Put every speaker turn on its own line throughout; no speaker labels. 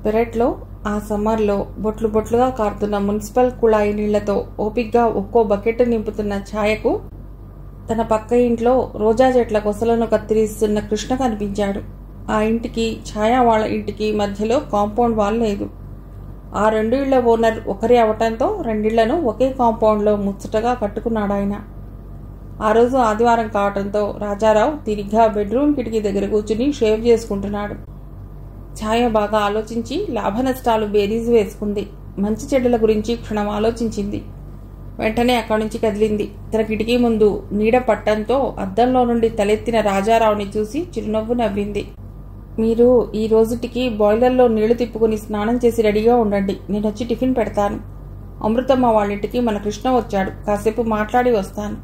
పెరట్లో ఆ సమ్మర్లో బొట్లు బొట్లుగా కారుతున్న మున్సిపల్ కుళాయి నీళ్లతో ఓపిగ్గా ఒక్కో బకెట్ నింపుతున్న ఛాయకు తన పక్క ఇంట్లో రోజా చెట్ల కొసలను కత్తిరిస్తున్న కృష్ణ కనిపించాడు. ఆ ఇంటికి ఛాయ వాళ్ళ ఇంటికి మధ్యలో కాంపౌండ్ వాల్ లేదు. ఆ 2 ఇళ్ల ఓనర్ ఒకరే అవటంతో 2 ఇళ్లను ఒకే కాంపౌండ్లో ముచ్చటగా కట్టుకున్నాడాయన. ఆ రోజు ఆదివారం కావటంతో రాజారావు తిరిగ్గా బెడ్రూమ్ కిటికీ దగ్గర కూర్చుని షేవ్ చేసుకుంటున్నాడు. ఛాయ బాగా ఆలోచించి లాభనష్టాలు బేరీజు వేసుకుంది. మంచి చెడ్డల గురించి క్షణం ఆలోచించింది. వెంటనే అక్కడి నుంచి కదిలింది. తన కిటికీ ముందు నీడ పట్టంతో అద్దంలో నుండి తలెత్తిన రాజారావుని చూసి చిరునవ్వు నవ్వింది. మీరు ఈ రోజుటికి బాయిలర్లో నీళ్లు తిప్పుకుని స్నానం చేసి రెడీగా ఉండండి. నేను వచ్చి టిఫిన్ పెడతాను. అమృతమ్మ వాళ్ళింటికి మన కృష్ణ వచ్చాడు. కాసేపు మాట్లాడి వస్తాను.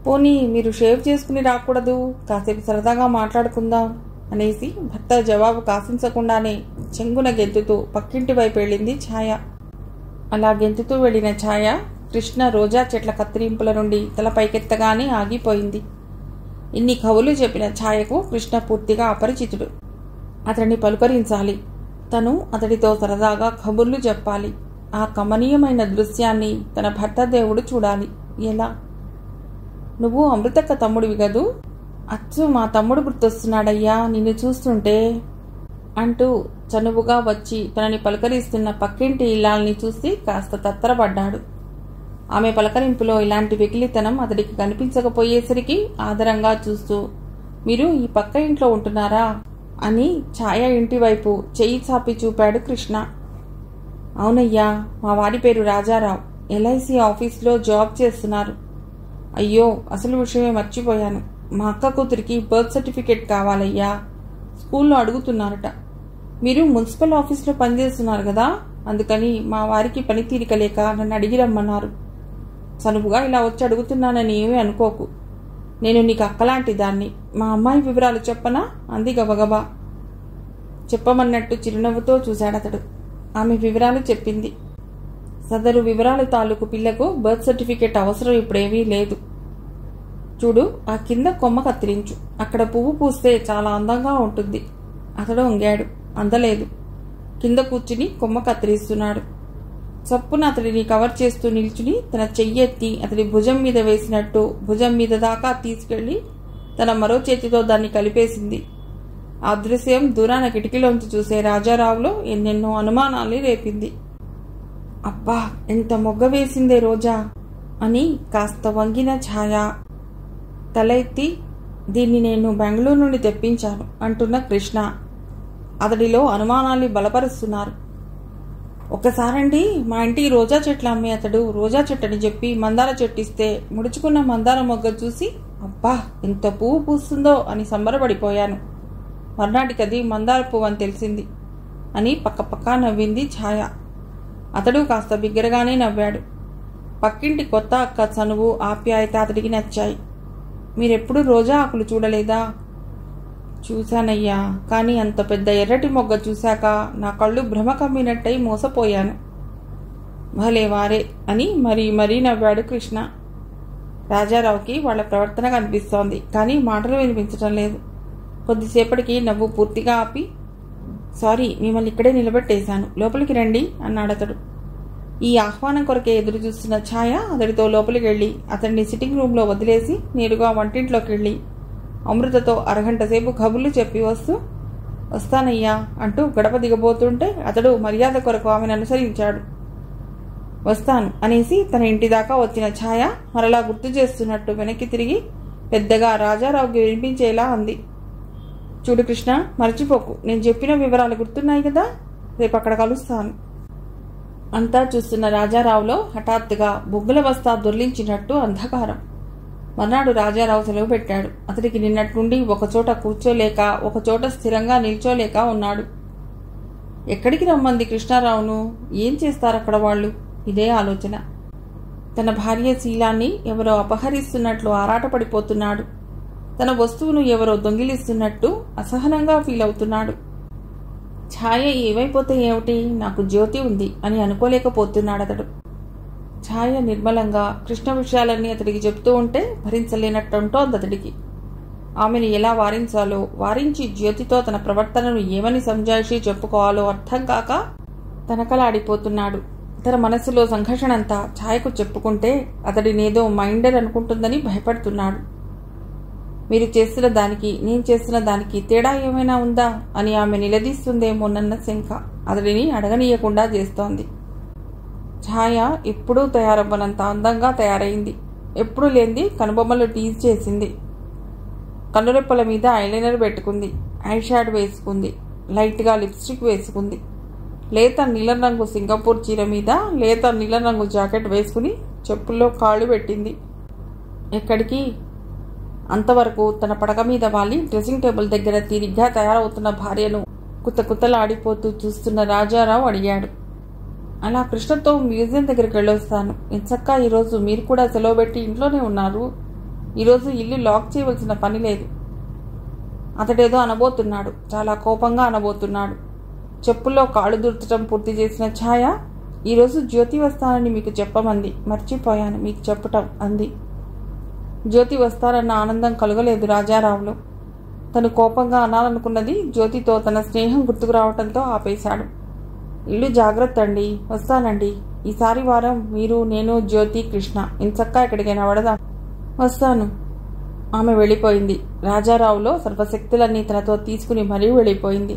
పోనీ మీరు షేవ్ చేసుకుని రాకూడదు? కాసేపు సరదాగా మాట్లాడుకుందాం అనేసి భర్త జవాబు కాసించకుండానే చెంగున గెంతుతూ పక్కింటి వైపు వెళ్ళింది ఛాయ. అలా గెంతుతూ వెళ్లిన ఛాయ కృష్ణ రోజా చెట్ల కత్తిరింపుల నుండి తల పైకెత్తగానే ఆగిపోయింది. ఇన్ని కవులు చెప్పిన ఛాయకు కృష్ణ పూర్తిగా అపరిచితుడు. అతడిని పలుకరించాలి. తను అతడితో సరదాగా కబుర్లు చెప్పాలి. ఆ కమనీయమైన దృశ్యాన్ని తన భర్త దేవుడు చూడాలి. ఎలా? నువ్వు అమృతక్క తమ్ముడివి గదూ? అచ్చు మా తమ్ముడు గుర్తొస్తున్నాడయ్యా నిన్ను చూస్తుంటే అంటూ చనువుగా వచ్చి తనని పలకరిస్తున్న పక్కింటి ఇల్లాల్ని చూసి కాస్త తత్తరపడ్డాడు. ఆమె పలకరింపులో ఇలాంటి వెకిలితనం అతడికి కనిపించకపోయేసరికి ఆదరంగా చూస్తూ, మీరు ఈ పక్క ఇంట్లో ఉంటున్నారా అని ఛాయ ఇంటి వైపు చెయ్యి చాపి చూపాడు కృష్ణ. అవునయ్యా, మా వారి పేరు రాజారావు. LIC ఆఫీస్లో జాబ్ చేస్తున్నారు. అయ్యో, అసలు విషయమే మర్చిపోయాను. మా అక్క కూతురికి బర్త్ సర్టిఫికేట్ కావాలయ్యా. స్కూల్లో అడుగుతున్నారట. మీరు మున్సిపల్ ఆఫీస్లో పనిచేస్తున్నారు కదా, అందుకని మా వారికి పనితీరిక లేక నన్ను అడిగి రమ్మన్నారు. చనువుగా ఇలా వచ్చి అడుగుతున్నానని ఏమీ అనుకోకు. నేను నీకు అక్కలాంటి దాన్ని. మా అమ్మాయి వివరాలు చెప్పనా అంది గబగబా. చెప్పమన్నట్టు చిరునవ్వుతో చూశాడతడు. ఆమె వివరాలు చెప్పింది. సదరు వివరాలు తాలూకు పిల్లకు బర్త్ సర్టిఫికేట్ అవసరం ఇప్పుడేమీ లేదు. చూడు, ఆ కింద కొమ్మ కత్తిరించు. అక్కడ పువ్వు పూస్తే చాలా అందంగా ఉంటుంది. అతడు వంగాడు. అందలేదు. కింద కూర్చుని కొమ్మ కత్తిరిస్తున్నాడు. చప్పున అతడిని కవర్ చేస్తూ నిల్చుని తన చెయ్యెత్తి అతడి భుజం మీద వేసినట్టు భుజం మీద దాకా తీసుకెళ్లి తన మరో చేతితో దాన్ని కలిపేసింది. ఆ దృశ్యం దూరాన కిటికీలోంచి చూసే రాజారావులో ఎన్నెన్నో అనుమానాల్ని రేపింది. అబ్బా, ఎంత మొగ్గ వేసిందే రోజా అని కాస్త వంగిన ఛాయ తల ఎత్తి, దీన్ని నేను బెంగళూరు నుండి తెప్పించాను అంటున్న కృష్ణ అతడిలో అనుమానాల్ని బలపరుస్తున్నారు. ఒక్కసారండి మా ఇంటికి రోజా చెట్లు అమ్మే అతడు రోజా చెట్టని చెప్పి మందార చెట్టు ఇస్తే ముడుచుకున్న మందార మొగ్గ చూసి అబ్బా ఎంత పువ్వు పూస్తుందో అని సంబరపడిపోయాను. మర్నాటికది మందార పువ్వు అని తెలిసింది అని పక్కపక్కా నవ్వింది ఛాయ. అతడు కాస్త బిగ్గరగానే నవ్వాడు. పక్కింటి కొత్త అక్క చనువు ఆప్యాయత అతడికి నచ్చాయి. మీరెప్పుడు రోజా ఆకులు చూడలేదా? చూశానయ్యా, కానీ అంత పెద్ద ఎర్రటి మొగ్గ చూశాక నా కళ్ళు భ్రమ కమ్మినట్టయి మోసపోయాను. భలే వారే అని మరీ నవ్వాడు కృష్ణ. రాజారావుకి వాళ్ల ప్రవర్తన కనిపిస్తోంది, కానీ మాటలు వినిపించటం లేదు. కొద్దిసేపటికి నవ్వు పూర్తిగా ఆపి, సారీ, మిమ్మల్ని ఇక్కడే నిలబెట్టేశాను, లోపలికి రండి అన్నాడతడు. ఈ ఆహ్వానం కొరకే ఎదురు చూస్తున్న ఛాయ అతడితో లోపలికి వెళ్ళి అతన్ని సిట్టింగ్ రూమ్లో వదిలేసి నేరుగా వంటింట్లోకి వెళ్ళి అమృతతో అరగంట సేపు కబుర్లు చెప్పి వస్తానయ్యా అంటూ గడప దిగబోతుంటే అతడు మర్యాద కొరకు ఆమెను అనుసరించాడు. వస్తాను అనేసి తన ఇంటి దాకా వచ్చిన ఛాయ మరలా గుర్తు చేస్తున్నట్టు వెనక్కి తిరిగి పెద్దగా రాజారావుకి వినిపించేలా అంది. చూడు కృష్ణ, మర్చిపోకు. నేను చెప్పిన వివరాలు గుర్తున్నాయి కదా, రేపు అక్కడ కలుస్తాను. అంతా చూస్తున్న రాజారావులో హఠాత్తుగా బొగ్గుల బస్తా దొర్లించినట్టు అంధకారం. మర్నాడు రాజారావు సెలవు పెట్టాడు. అతడికి నిన్నటి నుండి ఒకచోట కూర్చోలేక ఒకచోట స్థిరంగా నిల్చోలేక ఉన్నాడు. ఎక్కడికి రమ్మంది కృష్ణారావును? ఏం చేస్తారక్కడ వాళ్ళు? ఇదే ఆలోచన. తన భార్య శీలాన్ని ఎవరో అపహరిస్తున్నట్లు ఆరాటపడిపోతున్నాడు. తన వస్తువును ఎవరో దొంగిలిస్తున్నట్టు అసహనంగా ఫీల్ అవుతున్నాడు. ఛాయ ఏమైపోతే ఏమిటి, నాకు జ్యోతి ఉంది అని అనుకోలేకపోతున్నాడతడు. ఛాయ నిర్మలంగా కృష్ణ విషయాలన్నీ అతడికి చెప్తూ ఉంటే భరించలేనట్టుంటోంది అతడికి. ఆమెను ఎలా వారించాలో, వారించి జ్యోతితో తన ప్రవర్తనను ఏమని సంజాయిషి చెప్పుకోవాలో అర్థం కాక తనకలాడిపోతున్నాడు. తన మనసులో సంఘర్షణంతా ఛాయకు చెప్పుకుంటే అతడినేదో మైండర్ అనుకుంటుందని భయపడుతున్నాడు. మీరు చేస్తున్న దానికి నేను చేస్తున్న దానికి తేడా ఏమైనా ఉందా అని ఆమె నిలదీస్తుందేమోనన్న శంక అతడిని అడగనీయకుండా చేస్తోంది. ఛాయ ఎప్పుడూ తయారవ్వనంత అందంగా తయారైంది. ఎప్పుడూ లేనిది కనుబొమ్మలు టీజ్ చేసింది. కన్నురెప్పల మీద ఐలైనర్ పెట్టుకుంది. ఐ షాడ్ వేసుకుంది. లైట్గా లిప్స్టిక్ వేసుకుంది. లేత నీలం రంగు సింగపూర్ చీర మీద లేత నీలం రంగు జాకెట్ వేసుకుని చెప్పుల్లో కాళ్ళు పెట్టింది. ఎక్కడికి? అంతవరకు తన పడక మీద వాలి డ్రెస్సింగ్ టేబుల్ దగ్గర తీరిగ్గా తయారవుతున్న భార్యను కుత్తకుత్తలాడిపోతూ చూస్తున్న రాజారావు అడిగాడు. అలా కృష్ణతో మ్యూజియం దగ్గరికి వెళ్ళొస్తాను. ఎంచక్కా ఈరోజు మీరు కూడా సెలవు పెట్టి ఇంట్లోనే ఉన్నారు. ఈరోజు ఇల్లు లాక్ చేయవలసిన పని లేదు. అతడేదో అనబోతున్నాడు. చాలా కోపంగా అనబోతున్నాడు. చెప్పుల్లో కాళ్ళు దూర్చడం పూర్తి చేసిన ఛాయ, ఈరోజు జ్యోతి వస్తానని మీకు చెప్పమంది. మర్చిపోయాను మీకు చెప్పటం అంది. జ్యోతి వస్తానన్న ఆనందం కలగలేదు రాజారావులో. తను కోపంగా అనాలనుకున్నది జ్యోతితో తన స్నేహం గుర్తుకు రావటంతో ఆపేశాడు. ఇల్లు జాగ్రత్త అండి, వస్తానండి. ఈసారి వారం మీరు, నేను, జ్యోతి, కృష్ణ ఇంచక్కా ఎక్కడికైనా వడదాం. వస్తాను. ఆమె వెళ్ళిపోయింది. రాజారావులో సర్వశక్తులన్నీ తనతో తీసుకుని మరీ వెళ్ళిపోయింది.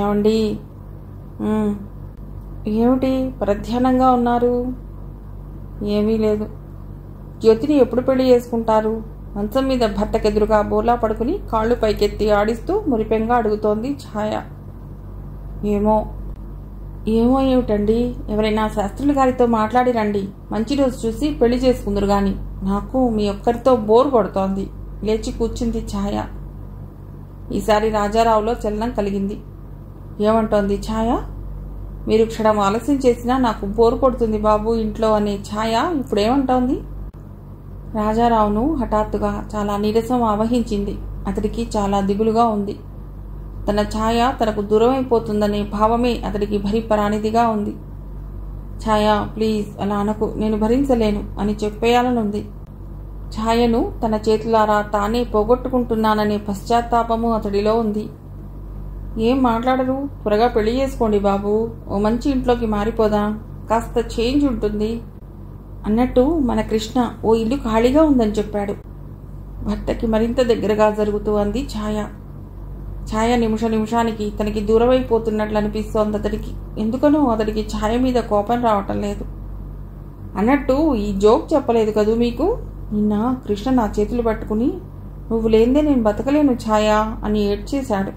ఏమండి? ఏమిటి పరధ్యానంగా ఉన్నారు? ఏమీ లేదు. జ్యోతిని ఎప్పుడు పెళ్లి చేసుకుంటారు? మంచం మీద భర్తకెదురుగా బోర్లా పడుకుని కాళ్ళు పైకెత్తి ఆడిస్తూ మురిపెంగా అడుగుతోంది ఛాయ. ఏమో ఏమిటండి? ఎవరైనా శాస్త్రులు గారితో మాట్లాడి రండి. మంచి రోజు చూసి పెళ్లి చేసుకుందరు గాని. నాకు మీ ఒక్కరితో బోర్ కొడుతోంది. లేచి కూర్చుంది ఛాయ. ఈసారి రాజారావులో చలనం కలిగింది. ఏమంటోంది ఛాయ? మీరు క్షణం ఆలస్యం చేసినా నాకు బోరు కొడుతుంది బాబు ఇంట్లో అనే ఛాయ ఇప్పుడేమంటోంది? రాజారావును హఠాత్తుగా చాలా నీరసం ఆవహించింది. అతడికి చాలా దిగులుగా ఉంది. తన ఛాయ తనకు దూరమైపోతుందనే భావమే అతడికి భరిపరానిదిగా ఉంది. ఛాయ, ప్లీజ్ అలా అనకు, నేను భరించలేను అని చెప్పేయాలనుంది. ఛాయను తన చేతులారా తానే పోగొట్టుకుంటున్నాననే పశ్చాత్తాపము అతడిలో ఉంది. ఏం మాట్లాడరు? త్వరగా పెళ్లి చేసుకోండి బాబు. ఓ మంచి ఇంట్లోకి మారిపోదాం. కాస్త చేంజ్ ఉంటుంది. అన్నట్టు మన కృష్ణ ఓ ఇల్లు ఖాళీగా ఉందని చెప్పాడు. భర్తకి మరింత దగ్గరగా జరుగుతూ అంది ఛాయ. ఛాయ నిమిషానికి తనకి దూరమైపోతున్నట్లు అనిపిస్తోంది అతడికి. ఎందుకనో అతడికి ఛాయ మీద కోపం రావటం లేదు. అన్నట్టు ఈ జోక్ చెప్పలేదు కదూ మీకు? నిన్న కృష్ణ నా చేతులు పట్టుకుని నువ్వు లేందే నేను బతకలేను ఛాయ అని ఏడ్చేశాడు.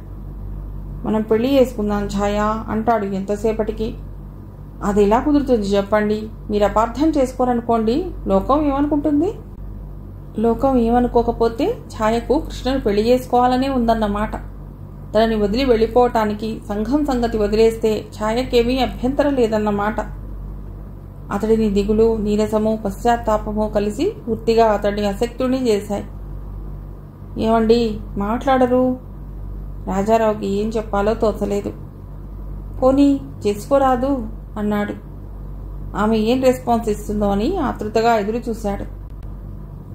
మనం పెళ్లి చేసుకుందాం ఛాయ అంటాడు ఎంతసేపటికి. అది ఎలా కుదురుతుంది చెప్పండి? మీరు అపార్థం చేసుకోరనుకోండి, లోకం ఏమనుకుంటుంది? లోకం ఏమనుకోకపోతే ఛాయకు కృష్ణను పెళ్లి చేసుకోవాలనే ఉందన్నమాట. తనని వదిలి వెళ్ళిపోవటానికి సంఘం సంగతి వదిలేస్తే ఛాయకేమీ అభ్యంతరం లేదన్నమాట. అతడిని దిగులు, నీరసము, పశ్చాత్తాపము కలిసి పూర్తిగా అతడిని అసక్తుని చేశాయి. ఏమండి మాట్లాడరు? రాజారావుకి ఏం చెప్పాలో తోచలేదు. పోనీ చేసుకోరాదు అన్నాడు. ఆమె ఏం రెస్పాన్స్ ఇస్తుందో అని ఆతృతగా ఎదురు చూశాడు.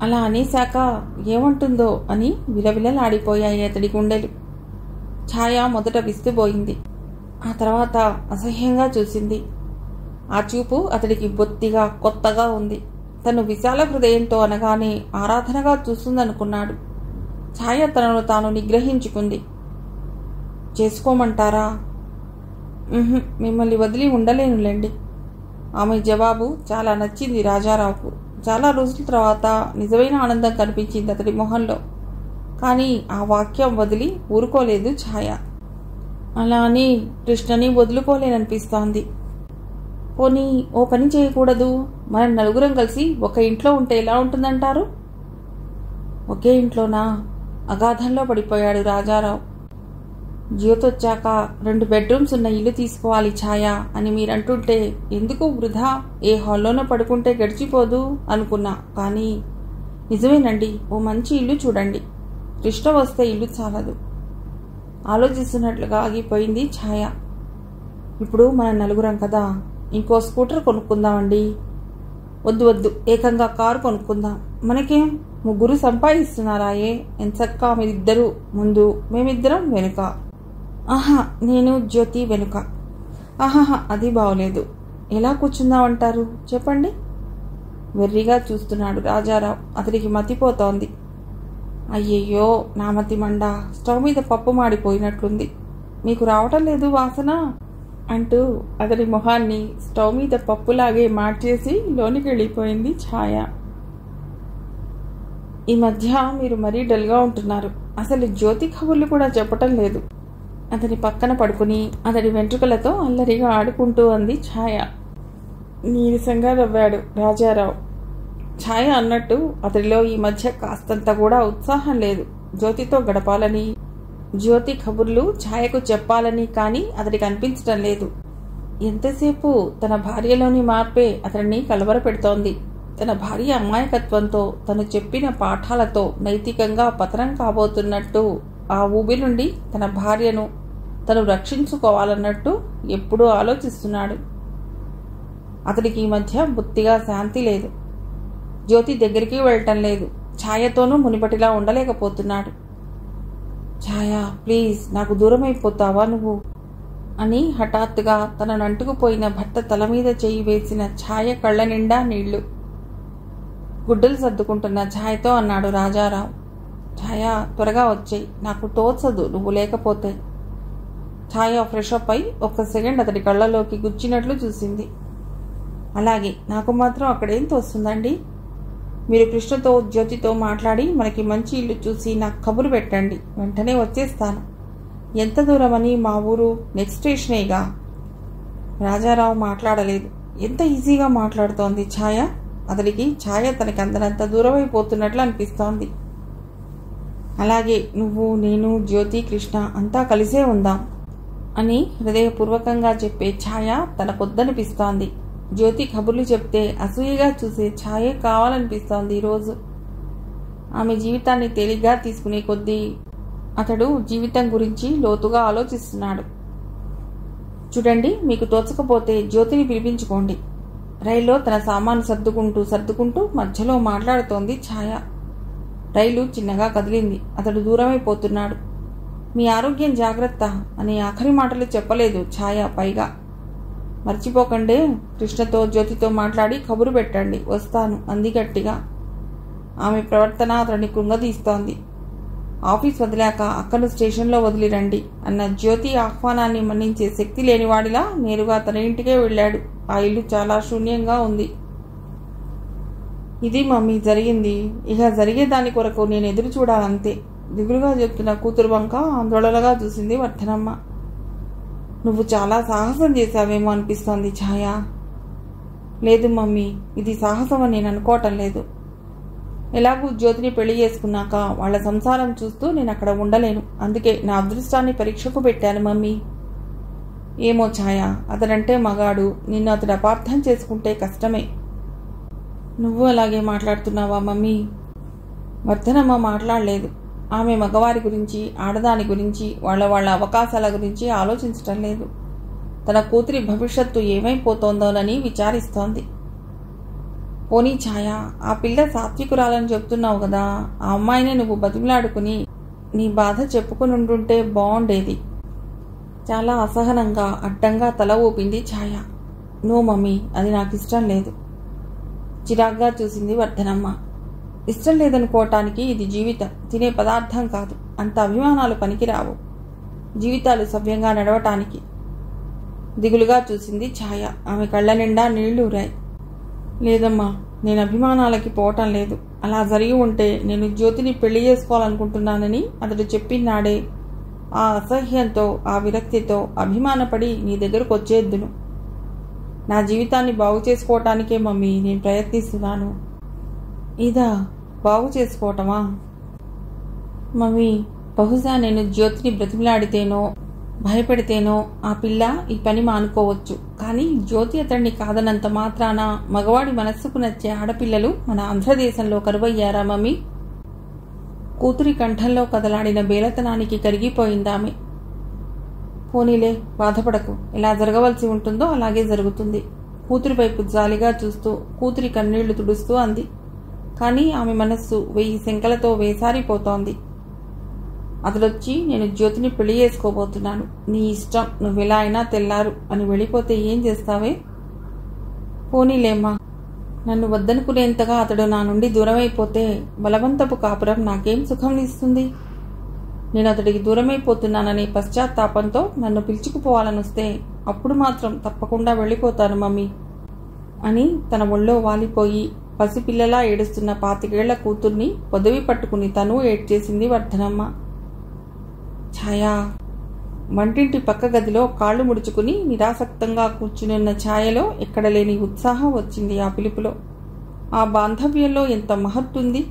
అలా అనేశాక ఏమంటుందో అని విలవిలలాడిపోయాయి అతడి గుండెలు. ఛాయ మొదట విస్తుపోయింది. ఆ తర్వాత అసహ్యంగా చూసింది. ఆ చూపు అతడికి బొత్తిగా కొత్తగా ఉంది. తను విశాల హృదయంతో అనగానే ఆరాధనగా చూస్తుందనుకున్నాడు. ఛాయ తనను తాను నిగ్రహించుకుంది. చేసుకోమంటారా? మిమ్మల్ని వదిలి ఉండలేనులేండి. ఆమె జవాబు చాలా నచ్చింది రాజారావుకు. చాలా రోజుల తర్వాత నిజమైన ఆనందం కనిపించింది అతడి మొహంలో. కానీ ఆ వాక్యం వదిలి ఊరుకోలేదు ఛాయ. అలా అని కృష్ణని వదులుకోలేననిపిస్తోంది. పోనీ ఓ పని చేయకూడదు? మనం నలుగురం కలిసి ఒక ఇంట్లో ఉంటే ఎలా ఉంటుందంటారు? ఒకే ఇంట్లోనా? అగాధంలో పడిపోయాడు రాజారావు. జ్యోతొచ్చాక 2 బెడ్రూమ్స్ ఉన్న ఇల్లు తీసుకోవాలి ఛాయ అని మీరంటుంటే ఎందుకు వృధా? ఏ హాల్లోనో పడుకుంటే గడిచిపోదు అనుకున్నా. కానీ నిజమేనండి, ఓ మంచి ఇల్లు చూడండి. కృష్ణ వస్తే ఇల్లు చాలదు. ఆలోచిస్తున్నట్లుగా ఆగిపోయింది ఛాయ. ఇప్పుడు మనం నలుగురం కదా, ఇంకో స్కూటర్ కొనుక్కుందామండి. వద్దు వద్దు, ఏకంగా కారు కొనుక్కుందాం. మనకేం, ముగ్గురు సంపాదిస్తున్నారాయే, ఎంచక్కా మీరిద్దరూ ముందు, మేమిద్దరం వెనుక. ఆహా, నేను జ్యోతి వెనుక. ఆహాహా, అది బాగోలేదు. ఎలా కూర్చుందామంటారు చెప్పండి? వెర్రిగా చూస్తున్నాడు రాజారావు. అతడికి మతిపోతోంది. అయ్యయ్యో, నా మతి మండ, స్టవ్ మీద పప్పు మాడిపోయినట్లుంది. మీకు రావటం లేదు వాసన అంటూ అతడి మొహాన్ని స్టవ్ మీద పప్పులాగే మార్చేసి లోనికి వెళ్ళిపోయింది ఛాయ. ఈ మధ్య మీరు మరీ డల్గా ఉంటున్నారు. అసలు జ్యోతి కబుర్లు కూడా చెప్పటం లేదు. అతని పక్కన పడుకుని అతడి వెంట్రుకలతో అల్లరిగా ఆడుకుంటూ అంది ఛాయ. నీరసంగా నవ్వాడు రాజారావు. ఛాయ అన్నట్టు అతడిలో ఈ మధ్య కాస్తంత కూడా ఉత్సాహం లేదు. జ్యోతితో గడపాలని, జ్యోతి కబుర్లు ఛాయకు చెప్పాలని కానీ అతడికి అనిపించటం లేదు. ఎంతసేపు తన భార్యలోని మార్పే అతడిని కలవరపెడుతోంది. తన భార్య అమాయకత్వంతో, తను చెప్పిన పాఠాలతో నైతికంగా పతనం కాబోతున్నట్టు ఆ ఊబి నుండి తన భార్యను తను రక్షించుకోవాలన్నట్టు ఎప్పుడూ ఆలోచిస్తున్నాడు. అతడికి ఈ మధ్య బొత్తిగా శాంతి లేదు. జ్యోతి దగ్గరికి వెళ్ళటం లేదు. ఛాయతోనూ మునిపటిలా ఉండలేకపోతున్నాడు. ఛాయ, ప్లీజ్, నాకు దూరం అయిపోతావా నువ్వు అని హఠాత్తుగా తనను అంటుకుపోయిన భర్త తల మీద చేయి వేసిన ఛాయ కళ్ళ నిండా నీళ్లు. గుడ్డలు సర్దుకుంటున్న ఛాయతో అన్నాడు రాజారావు. ఛాయ, త్వరగా వచ్చేయి, నాకు తోచదు నువ్వు లేకపోతే. ఛాయ ఫ్రెష్ అప్ అయి ఒక్క సెకండ్ అతడి కళ్ళలోకి గుచ్చినట్లు చూసింది. అలాగే, నాకు మాత్రం అక్కడేం తోస్తుందండి? మీరు కృష్ణతో జ్యోతితో మాట్లాడి మనకి మంచి ఇల్లు చూసి నాకు కబురు పెట్టండి, వెంటనే వచ్చేస్తాను. ఎంత దూరమని? మా ఊరు నెక్స్ట్ స్టేషనేగా. రాజారావు మాట్లాడలేదు. ఎంత ఈజీగా మాట్లాడుతోంది ఛాయ. అతడికి ఛాయ తనకి అందనంత దూరం అయిపోతున్నట్లు అనిపిస్తోంది. అలాగే, నువ్వు, నేను, జ్యోతి, కృష్ణ అంతా కలిసే ఉందాం అని హృదయపూర్వకంగా చెప్పే ఛాయ తనకొద్దనిపిస్తోంది. జ్యోతి కబుర్లు చెప్తే అసూయగా చూసే ఛాయే కావాలనిపిస్తోంది ఈరోజు. ఆమె జీవితాన్ని తేలిగ్గా తీసుకునే కొద్దీ అతడు జీవితం గురించి లోతుగా ఆలోచిస్తున్నాడు. చూడండి, మీకు తోచకపోతే జ్యోతిని పిలిపించుకోండి. రైల్లో తన సామాను సర్దుకుంటూ మధ్యలో మాట్లాడుతోంది ఛాయ. రైలు చిన్నగా కదిలింది. అతడు దూరమైపోతున్నాడు. మీ ఆరోగ్యం జాగ్రత్త అనే ఆఖరి మాటలు చెప్పలేదు ఛాయ. పైగా, మర్చిపోకండే, కృష్ణతో జ్యోతితో మాట్లాడి కబురు పెట్టండి, వస్తాను అంది గట్టిగా. ఆమె ప్రవర్తన అతడిని కృంగదీస్తోంది. ఆఫీస్ వదిలాక అక్కను స్టేషన్లో వదిలిరండి అన్న జ్యోతి ఆహ్వానాన్ని మన్నించే శక్తి లేనివాడిలా నేరుగా తన ఇంటికే వెళ్ళాడు. ఆ ఇల్లు చాలా శూన్యంగా ఉంది. ఇది మమ్మీ జరిగింది. ఇక జరిగేదాని కొరకు నేను ఎదురు చూడాలంతే. దిగులుగా చెప్తున్న కూతురు వంక ఆందోళనగా చూసింది వర్ధనమ్మ. నువ్వు చాలా సాహసం చేశావేమో అనిపిస్తోంది ఛాయ. లేదు మమ్మీ, ఇది సాహసం అని నేను అనుకోవటం లేదు. ఎలాగూ జ్యోతిని పెళ్లి చేసుకున్నాక వాళ్ల సంసారం చూస్తూ నేను అక్కడ ఉండలేను. అందుకే నా అదృష్టాన్ని పరీక్షకు పెట్టాను మమ్మీ. ఏమో ఛాయ, అతడంటే మగాడు. నిన్ను అతడు అపార్థం చేసుకుంటే కష్టమే. నువ్వు అలాగే మాట్లాడుతున్నావా మమ్మీ? వర్ధనమ్మ మాట్లాడలేదు. ఆమె మగవారి గురించి, ఆడదాని గురించి, వాళ్ళ అవకాశాల గురించి ఆలోచించటం లేదు. తన కూతురి భవిష్యత్తు ఏమైపోతోందోనని విచారిస్తోంది. పోనీ ఛాయ, ఆ పిల్ల సాత్వికురాలని చెప్తున్నావు కదా, ఆ అమ్మాయిని నువ్వు బతిమలాడుకుని నీ బాధ చెప్పుకుని ఉంటుంటే బాగుండేది. చాలా అసహనంగా అడ్డంగా తల ఊపింది ఛాయ. నో మమ్మీ, అది నాకు ఇష్టం లేదు. చిరాగ్గా చూసింది వర్ధనమ్మ. ఇష్టం లేదనుకోవటానికి ఇది జీవితం, తినే పదార్థం కాదు. అంత అభిమానాలు పనికిరావు జీవితాలు సవ్యంగా నడవటానికి. దిగులుగా చూసింది ఛాయ. ఆమె కళ్ళ నిండా నీళ్లూరాయి. లేదమ్మా, నేను అభిమానాలకి పోవటం లేదు. అలా జరిగి ఉంటే నేను జ్యోతిని పెళ్లి చేసుకోవాలనుకుంటున్నానని అతడు చెప్పినాడే, ఆ అసహ్యంతో, ఆ విరక్తితో అభిమానపడి నీ దగ్గరకు వచ్చేద్దును. నా జీవితాన్ని బాగు చేసుకోవటానికే మమ్మీ నేను ప్రయత్నిస్తున్నాను. ఇదా బాగు చేసుకోవటమా? మమ్మీ, బహుశా నేను జ్యోతిని బ్రతిమలాడితేనో భయపెడితేనో ఆ పిల్ల ఈ పని మానుకోవచ్చు. కానీ జ్యోతి అతడిని కాదనంత మాత్రాన మగవాడి మనస్సుకు నచ్చే ఆడపిల్లలు మన ఆంధ్రదేశంలో కరువయ్యారా మమ్మీ? కూతురి కంఠంలో కదలాడిన బేలతనానికి కరిగిపోయిందామె. పోనీలే, బాధపడకు. ఎలా జరగవలసి ఉంటుందో అలాగే జరుగుతుంది. కూతురి వైపు జాలిగా చూస్తూ కూతురి కన్నీళ్లు తుడుస్తూ అంది. కానీ ఆమె మనస్సు 1000 శంకలతో వేసారిపోతోంది. అతడొచ్చి నేను జ్యోతిని పెళ్లి చేసుకోబోతున్నాను, నీ ఇష్టం, నువ్వెలా అయినా తెల్లారు అని వెళ్ళిపోతే ఏం చేస్తావే? పోనీలేమ్మా, నన్ను వద్దనుకునేంతగా అతడు నా నుండి దూరమైపోతే బలవంతపు కాపురం నాకేం సుఖం ఇస్తుంది? నేను అతడికి దూరమైపోతున్నాననే పశ్చాత్తాపంతో నన్ను పిలుచుకుపోవాలనొస్తే అప్పుడు మాత్రం తప్పకుండా వెళ్ళిపోతాను మమ్మీ అని తన ఒళ్ళో వాలిపోయి పసిపిల్లలా ఏడుస్తున్న 25 ఏళ్ల కూతుర్ని పొదవి పట్టుకుని తను ఏడ్చేసింది వర్ధనమ్మ. ఛాయా వంటింటి పక్క గదిలో కాళ్ళు ముడుచుకుని నిరాసక్తంగా కూర్చునున్న ఛాయలో ఎక్కడ లేని ఉత్సాహం వచ్చింది ఆ పిలుపులో. ఆ బాంధవ్యంలో ఎంత మహత్తుంది!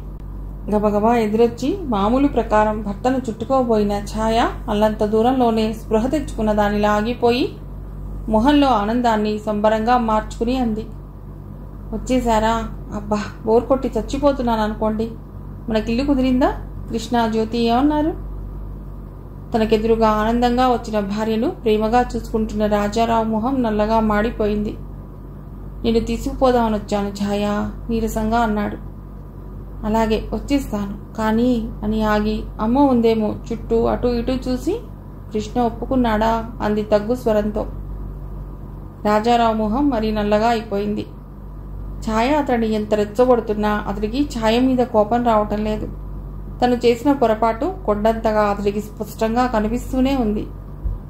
గబగబా ఎదురొచ్చి మామూలు ప్రకారం భర్తను చుట్టుకోబోయిన ఛాయ అల్లంత దూరంలోనే స్పృహ తెచ్చుకున్న దానిలా ఆగిపోయి మొహంలో ఆనందాన్ని సంబరంగా మార్చుకుని అంది. వచ్చేశారా? అబ్బా, బోర్ కొట్టి చచ్చిపోతున్నాను అనుకోండి. మనకిల్లు కుదిరిందా? కృష్ణ, జ్యోతి ఏమన్నారు? తనకెదురుగా ఆనందంగా వచ్చిన భార్యను ప్రేమగా చూసుకుంటున్న రాజారావు మొహం నల్లగా మాడిపోయింది. నేను తీసుకుపోదామని వచ్చాను ఛాయా, నీరసంగా అన్నాడు. అలాగే వచ్చేస్తాను కానీ అని ఆగి అమ్మ ఉందేమో చుట్టూ అటు ఇటు చూసి కృష్ణ ఒప్పుకున్నాడా అంది తగ్గు స్వరంతో. రాజారావు మొహం మరీ నల్లగా అయిపోయింది. ఛాయ అతడిని ఎంత రెచ్చగొడుతున్నా అతడికి ఛాయ మీద కోపం రావటం లేదు. తను చేసిన పొరపాటు కొండంతగా అతడికి స్పష్టంగా కనిపిస్తూనే ఉంది.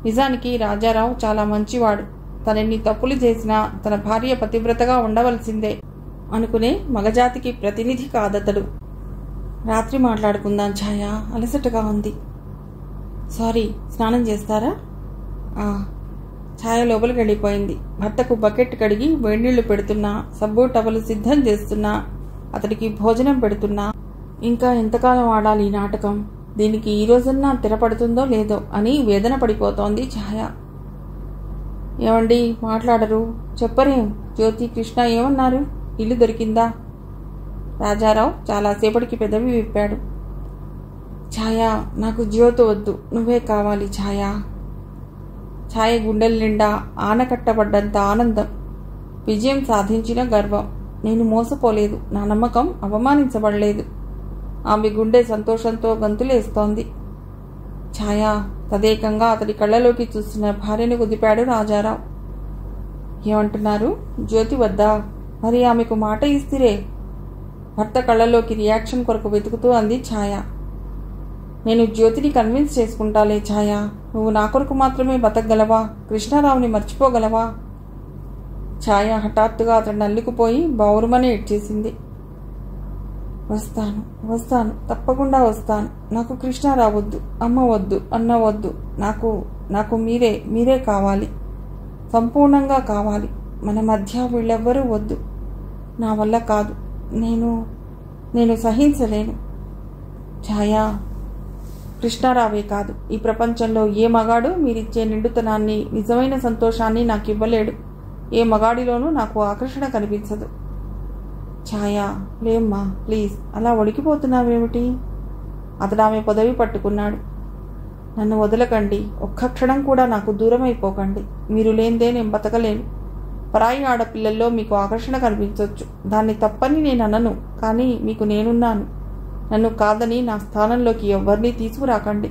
నిజానికి రాజారావు చాలా మంచివాడు. తనెన్ని తప్పులు చేసినా తన భార్య పతివ్రతగా ఉండవలసిందే అనుకునే మగజాతికి ప్రతినిధి కాదతడు. రాత్రి మాట్లాడుకుందాం ఛాయ, అలసటగా ఉంది. సారీ, స్నానం చేస్తారా? ఛాయ లోపలికి వెళ్ళిపోయింది. భర్తకు బకెట్ కడిగి వేడినీళ్లు పెడుతున్నా, సబ్బు టవలు సిద్ధం చేస్తున్నా, అతడికి భోజనం పెడుతున్నా ఇంకా ఎంతకాలం ఆడాలి ఈ నాటకం? దీనికి ఈ రోజన్నా తెరపడుతుందో లేదో అని వేదన పడిపోతోంది ఛాయ. ఏమండి, మాట్లాడరు, చెప్పరేం? జ్యోతి, కృష్ణ ఏమన్నారు? ఇల్లు దొరికిందా? రాజారావు చాలాసేపటికి పెదవి విప్పాడు. ఛాయ, నాకు జ్యోతి వద్దు, నువ్వే కావాలి ఛాయ. ఛాయ గుండెల నిండా ఆనకట్టబడ్డంత ఆనందం, విజయం సాధించిన గర్వం. నేను మోసపోలేదు, నా నమ్మకం అవమానించబడలేదు. ఆమె గుండె సంతోషంతో గంతులేస్తోంది. ఛాయ తదేకంగా అతడి కళ్ళలోకి చూస్తున్న భార్యను కుదిపాడు రాజారావు. ఏమంటున్నారు? జ్యోతి వద్దా? మరి ఆమెకు మాట ఇస్తిరే? భర్త కళ్ళలోకి రియాక్షన్ కొరకు వెతుకుతూ అంది ఛాయ. నేను జ్యోతిని కన్విన్స్ చేసుకుంటాలే ఛాయ. నువ్వు నా కొరకు మాత్రమే బతకగలవా? కృష్ణారావుని మర్చిపోగలవా? ఛాయ హఠాత్తుగా అతడిని అల్లుకుపోయి బావురుమని ఏడ్చేసింది. వస్తాను, వస్తాను, తప్పకుండా వస్తాను. నాకు కృష్ణారావు వద్దు, అమ్మ వద్దు, అన్న వద్దు. నాకు మీరే కావాలి, సంపూర్ణంగా కావాలి. మన మధ్య వీళ్ళెవ్వరూ వద్దు. నా వల్ల కాదు, నేను సహించలేను. ఛాయా, కృష్ణారావే కాదు, ఈ ప్రపంచంలో ఏ మగాడు మీరిచ్చే నిండుతనాన్ని, నిజమైన సంతోషాన్ని నాకు ఇవ్వలేడు. ఏ మగాడిలోనూ నాకు ఆకర్షణ కనిపించదు. ఛాయా, లేమ్మా, ప్లీజ్, అలా వణికిపోతున్నావేమిటి? అతడు ఆమె పొదవి పట్టుకున్నాడు. నన్ను వదలకండి, ఒక్క క్షణం కూడా నాకు దూరం అయిపోకండి. మీరు లేనిదే నేను బతకలేను. పరాయి ఆడపిల్లల్లో మీకు ఆకర్షణ కనిపించవచ్చు, దాన్ని తప్పని నేను అనను. కానీ మీకు నేనున్నాను. నన్ను కాదని నా స్థానంలోకి ఎవ్వరినీ తీసుకురాకండి.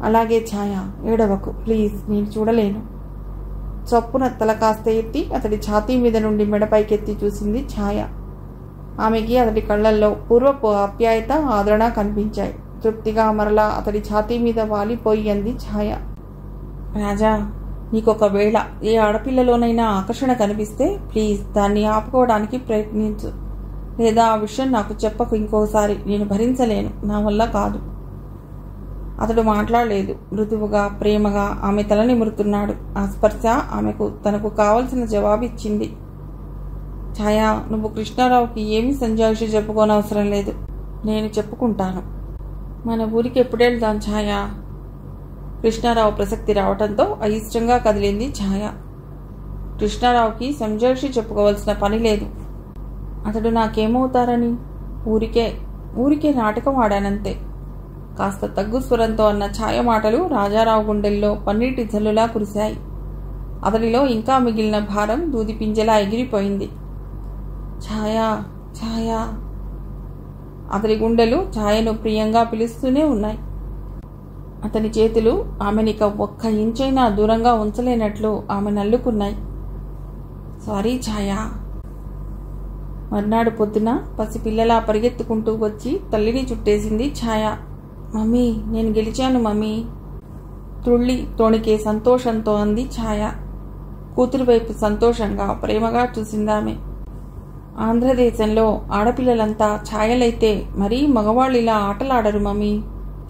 అలాగే ఛాయా, ఏడవకు ప్లీజ్, నేను చూడలేను. చొప్పున తల కాస్త ఎత్తి అతడి ఛాతీ మీద నుండి మెడపైకెత్తి చూసింది ఛాయ. ఆమెకి అతడి కళ్లల్లో పూర్వపు ఆప్యాయత, ఆదరణ కనిపించాయి. తృప్తిగా మరలా అతడి ఛాతీ మీద వాలిపోయి అంది ఛాయ. రాజా, నీకొకవేళ ఏ ఆడపిల్లలోనైనా ఆకర్షణ కనిపిస్తే ప్లీజ్ దాన్ని ఆపుకోవడానికి ప్రయత్నించు. లేదా ఆ విషయం నాకు చెప్పకు ఇంకోసారి. నేను భరించలేను, నా వల్ల కాదు. అతడు మాట్లాడలేదు. మృదువుగా, ప్రేమగా ఆమె తల నిమురుతున్నాడు. ఆ స్పర్శ ఆమెకు తనకు కావలసిన జవాబిచ్చింది. ఛాయా, నువ్వు కృష్ణారావుకి ఏమీ సంజాయిషి చెప్పుకోనవసరం లేదు. నేను చెప్పుకుంటాను. మన ఊరికి ఎప్పుడెళ్దాం ఛాయా? కృష్ణారావు ప్రసక్తి రావటంతో అయిష్టంగా కదిలింది ఛాయ. కృష్ణారావుకి సంజాయిషి చెప్పుకోవాల్సిన పని లేదు. అతడు నాకేమవుతారని? ఊరికే నాటకం ఆడానంతే. కాస్త తగ్గు స్వరంతో అన్న ఛాయ మాటలు రాజారావు గుండెల్లో పన్నీటి జల్లులా కురిశాయి. అతడిలో ఇంకా మిగిలిన భారం దూది పింజలా ఎగిరిపోయింది. ఛాయా, ఛాయా. అతడి గుండెలు ఛాయను ప్రియంగా పిలుస్తూనే ఉన్నాయి. అతని చేతులు ఆమెనిక ఒక్క ఇంచైనా దూరంగా ఉంచలేనట్లు ఆమె నల్లుకున్నాయి. సారీ ఛాయా. మర్నాడు పొద్దున పసిపిల్లలా పరిగెత్తుకుంటూ వచ్చి తల్లిని చుట్టేసింది ఛాయ. మమ్మీ, నేను గెలిచాను మమ్మీ. తుళ్ళి తోణికే సంతోషంతో అంది ఛాయ. కూతురు వైపు సంతోషంగా ప్రేమగా చూసిందామె. ఆంధ్రదేశంలో ఆడపిల్లలంతా ఛాయలైతే మరీ మగవాళ్ళిలా ఆటలాడరు మమ్మీ,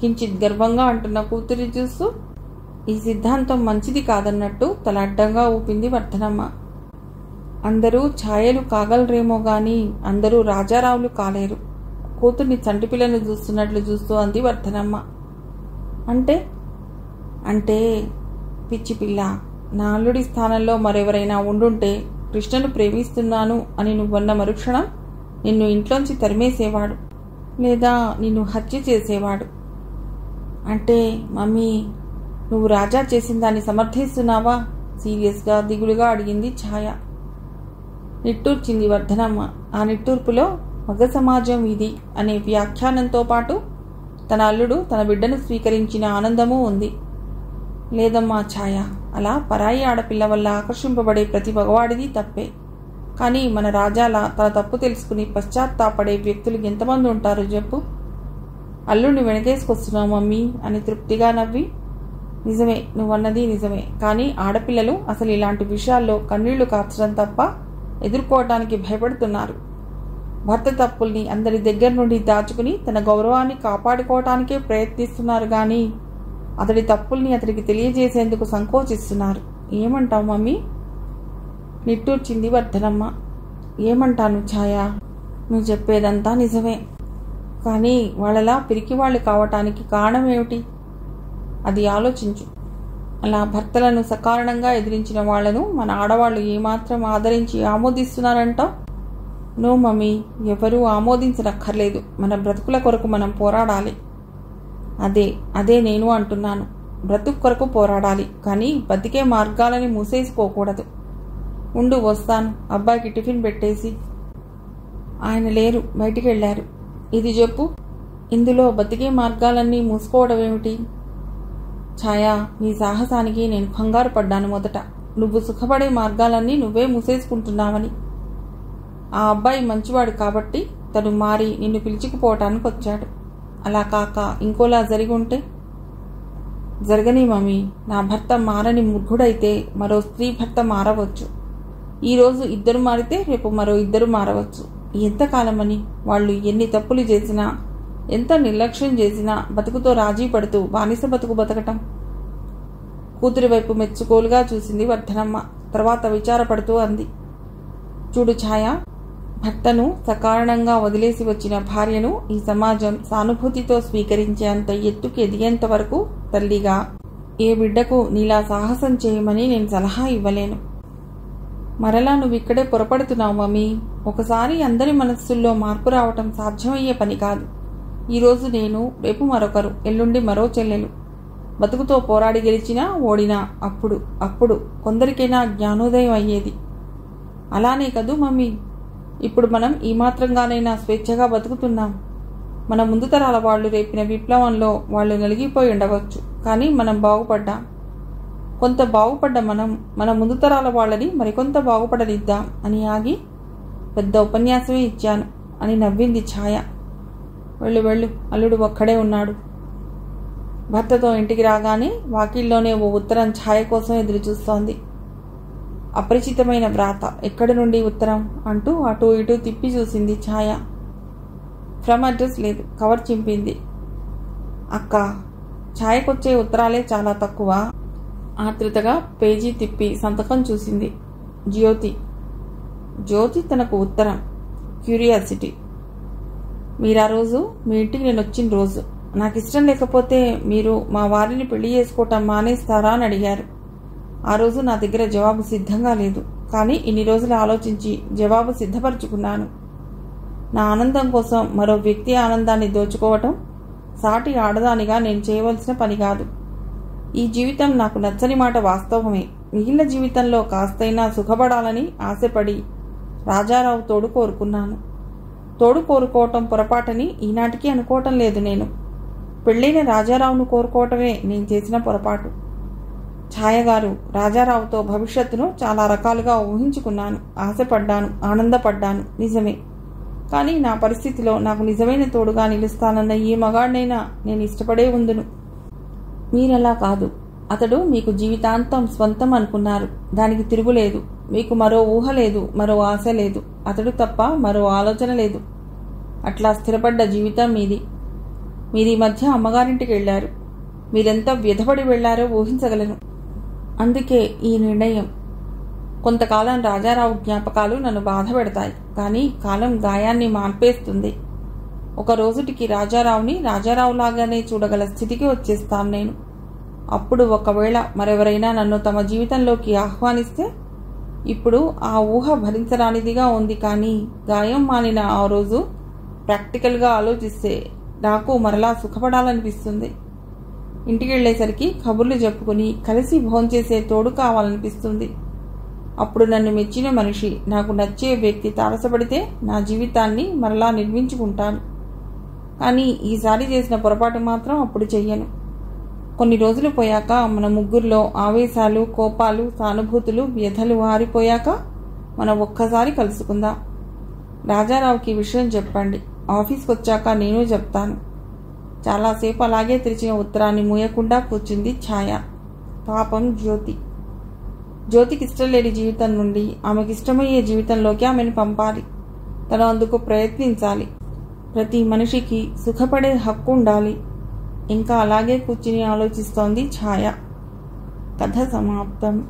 కించిత్ గర్వంగా అంటున్న కూతురి చూస్తూ ఈ సిద్ధాంతం మంచిది కాదన్నట్టు తల అడ్డంగా ఊపింది వర్ధనమ్మ. అందరూ ఛాయలు కాగలరేమో గాని అందరూ రాజారావులు కాలేరు. కూతుర్ని చంటిపిల్లను చూస్తున్నట్లు చూస్తూ అంది వర్ధనమ్మ. అంటే అంటే పిచ్చి పిల్ల, నా అల్లుడి స్థానంలో మరెవరైనా ఉండుంటే కృష్ణను ప్రేమిస్తున్నాను అని నువ్వన్న మరుక్షణం నిన్ను ఇంట్లోంచి తరిమేసేవాడు, లేదా నిన్ను హత్య చేసేవాడు. అంటే మమ్మీ, నువ్వు రాజా చేసిన దాన్ని సమర్థిస్తున్నావా? సీరియస్గా దిగులుగా అడిగింది ఛాయ. నిట్టూర్చింది వర్ధనమ్మ. ఆ నిట్టూర్పులో మగ సమాజం ఇది అనే వ్యాఖ్యానంతో పాటు తన అల్లుడు తన బిడ్డను స్వీకరించిన ఆనందమూ ఉంది. లేదమ్మా ఛాయ, అలా పరాయి ఆడపిల్ల వల్ల ఆకర్షింపబడే ప్రతి మగవాడిది తప్పే. కానీ మన రాజాల తన తప్పు తెలుసుకుని పశ్చాత్తాపడే వ్యక్తులు ఎంతమంది ఉంటారు చెప్పు? అల్లుడిని వెనకేసుకొస్తున్నావు మమ్మీ అని తృప్తిగా నవ్వి, నిజమే, నువ్వన్నది నిజమే. కానీ ఆడపిల్లలు అసలు ఇలాంటి విషయాల్లో కన్నీళ్లు కార్చడం తప్ప ఎదుర్కోవటానికి భయపడుతున్నారు. భర్త తప్పుల్ని అందరి దగ్గర నుండి దాచుకుని తన గౌరవాన్ని కాపాడుకోవటానికే ప్రయత్నిస్తున్నారు గాని అతడి తప్పుల్ని అతడికి తెలియజేసేందుకు సంకోచిస్తున్నారు. ఏమంటావు మమ్మీ? నిట్టూర్చింది వర్ధనమ్మ. ఏమంటాను ఛాయా, నువ్వు చెప్పేదంతా నిజమే. కానీ వాళ్ళలా పిరికివాళ్లు కావటానికి కారణం ఏమిటి? అది ఆలోచించు. అలా భర్తలను సకారణంగా ఎదిరించిన వాళ్లను మన ఆడవాళ్లు ఏమాత్రం ఆదరించి ఆమోదిస్తున్నారంటావు? నో మమ్మీ, ఎవరూ ఆమోదించనక్కర్లేదు. మన బ్రతుకుల కొరకు మనం పోరాడాలి. అదే నేను అంటున్నాను. బ్రతుకు కొరకు పోరాడాలి, కానీ బతికే మార్గాలని మూసేసుకోకూడదు. ఉండు, వస్తాను. అబ్బాయికి టిఫిన్ పెట్టేసి. ఆయన లేరు, బయటికి వెళ్ళారు. ఇది చెప్పు, ఇందులో బతికే మార్గాలన్నీ మూసుకోవడం ఏమిటి? ఛాయా, నీ సాహసానికి నేను కంగారు పడ్డాను మొదట. నువ్వు సుఖపడే మార్గాలన్నీ నువ్వే మూసేసుకుంటున్నావని. ఆ అబ్బాయి మంచివాడు కాబట్టి తను మారి నిన్ను పిలుచుకుపోవటానికి వచ్చాడు. అలా కాక ఇంకోలా జరిగి ఉంటే? జరగని మమ్మీ. నా భర్త మారని మూర్ఖుడైతే మరో స్త్రీ భర్త మారవచ్చు. ఈరోజు ఇద్దరు మారితే రేపు మరో ఇద్దరు మారవచ్చు. ఎంతకాలమని? వాళ్ళు ఎన్ని తప్పులు చేసినా, ఎంత నిర్లక్ష్యం చేసినా బతుకుతో రాజీ పడుతూ బానిస బతుకు బతకటం. కూతురి వైపు మెచ్చుకోలుగా చూసింది వర్ధనమ్మ. తర్వాత విచారపడుతూ అంది, చూడు ఛాయ, భర్తను సకారణంగా వదిలేసి వచ్చిన భార్యను ఈ సమాజం సానుభూతితో స్వీకరించే అంత ఎత్తుకి ఎదిగేంత వరకు తల్లిగా ఏ బిడ్డకు నీలా సాహసం చేయమని నేను సలహా ఇవ్వలేను. మరలా నువ్వు ఇక్కడే పొరపడుతున్నావు మమ్మీ. ఒకసారి అందరి మనస్సుల్లో మార్పు రావటం సాధ్యమయ్యే పని కాదు. ఈరోజు నేను, రేపు మరొకరు, ఎల్లుండి మరో చెల్లెలు. బతుకుతో పోరాడి గెలిచినా ఓడినా అప్పుడు కొందరికైనా జ్ఞానోదయం అయ్యేది. అలానే కదూ మమ్మీ? ఇప్పుడు మనం ఈ మాత్రంగానైనా స్వేచ్ఛగా బతుకుతున్నాం. మన ముందు తరాల వాళ్ళు రేపిన విప్లవంలో వాళ్ళు నలిగిపోయి ఉండవచ్చు, కానీ మనం బాగుపడ్డాం. కొంత బాగుపడ్డ మన ముందు తరాల వాళ్ళని మరికొంత బాగుపడనిద్దాం అని ఆగి, పెద్ద ఉపన్యాసమే ఇచ్చాను అని నవ్వింది ఛాయ. వెళ్ళు, అల్లుడు ఒక్కడే ఉన్నాడు. భర్తతో ఇంటికి రాగానే వాకిల్లోనే ఓ ఉత్తరం ఛాయ కోసం ఎదురు చూస్తోంది. అపరిచితమైన వ్రాత. ఎక్కడి నుండి ఉత్తరం అంటూ అటూ ఇటూ తిప్పి చూసింది ఛాయ. ఫ్రమ్ అడ్రస్ లేదు. కవర్ చింపింది. అక్క, ఛాయకొచ్చే ఉత్తరాలే చాలా తక్కువ. ఆతృతగా పేజీ తిప్పి సంతకం చూసింది. జ్యోతి తనకు ఉత్తరం. క్యూరియాసిటీ. మీరా రోజు మీ ఇంటికి నేను వచ్చిన రోజు నాకు ఇష్టం లేకపోతే మీరు మా వారిని పెళ్లి చేసుకోవటం మానేస్తారా అని అడిగారు. ఆ రోజు నా దగ్గర జవాబు సిద్ధంగా లేదు, కానీ ఇన్ని రోజులు ఆలోచించి జవాబు సిద్ధపరుచుకున్నాను. నా ఆనందం కోసం మరో వ్యక్తి ఆనందాన్ని దోచుకోవటం సాటి ఆడదానిగా నేను చేయవలసిన పని కాదు. ఈ జీవితం నాకు నచ్చని మాట వాస్తవమే, మిగిలిన జీవితంలో కాస్తైనా సుఖపడాలని ఆశపడి రాజారావు తోడు కోరుకున్నాను. తోడు కోరుకోవటం పొరపాటని ఈనాటికి అనుకోవటం లేదు. నేను పెళ్ళైన రాజారావును కోరుకోవటమే నేను చేసిన పొరపాటు. ఛాయగారు, రాజారావుతో భవిష్యత్తును చాలా రకాలుగా ఊహించుకున్నాను, ఆశపడ్డాను, ఆనందపడ్డాను. నిజమే. కానీ నా పరిస్థితిలో నాకు నిజమైన తోడుగా నిలుస్తానన్న ఏ మగాడినైనా నేను ఇష్టపడే ఉందును. మీరలా కాదు. అతడు మీకు జీవితాంతం స్వంతం అనుకున్నారు. దానికి తిరుగులేదు. మీకు మరో ఊహ లేదు, మరో ఆశ లేదు. అతడు తప్ప మరో ఆలోచన లేదు. అట్లా స్థిరపడ్డ జీవితం మీది. మీరీ మధ్య అమ్మగారింటికి వెళ్లారు. మీరెంత వ్యధపడి వెళ్లారో ఊహించగలను. అందుకే ఈ నిర్ణయం. కొంతకాలం రాజారావు జ్ఞాపకాలు నన్ను బాధ పెడతాయి. కానీ కాలం గాయాన్ని మాన్పేస్తుంది. ఒక రోజుటికి రాజారావుని రాజారావులాగానే చూడగల స్థితికి వచ్చేస్తాను నేను. అప్పుడు ఒకవేళ మరెవరైనా నన్ను తమ జీవితంలోకి ఆహ్వానిస్తే, ఇప్పుడు ఆ ఊహ భరించరానిదిగా ఉంది. కానీ గాయం మానిన ఆ రోజు ప్రాక్టికల్గా ఆలోచిస్తే నాకు మరలా సుఖపడాలనిపిస్తుంది. ఇంటికి వెళ్లేసరికి కబుర్లు చెప్పుకుని కలిసి భోంచేసే తోడు కావాలనిపిస్తుంది. అప్పుడు నన్ను మెచ్చిన మనిషి, నాకు నచ్చే వ్యక్తి తారసపడితే నా జీవితాన్ని మరలా నిర్మించుకుంటాను. కానీ ఈసారి చేసిన పొరపాటు మాత్రం అప్పుడు చెయ్యను. కొన్ని రోజులు పోయాక, మన ముగ్గురిలో ఆవేశాలు, కోపాలు, సానుభూతులు, వ్యధలు ఆరిపోయాక మనం ఒక్కసారి కలుసుకుందాం. రాజారావుకి విషయం చెప్పండి. ఆఫీస్కి వచ్చాక నేను చెప్తాను. చాలాసేపు అలాగే తెరిచిన ఉత్తరాన్ని మూయకుండా కూర్చుంది ఛాయ. పాపం జ్యోతి. జ్యోతికి ఇష్టం లేని జీవితం నుండి ఆమెకిష్టమయ్యే జీవితంలోకి ఆమెను పంపాలి. తను అందుకు ప్రయత్నించాలి. ప్రతి మనిషికి సుఖపడే హక్కు ఉండాలి. ఇంకా అలాగే కూర్చుని ఆలోచిస్తోంది ఛాయ. కథ సమాప్తం.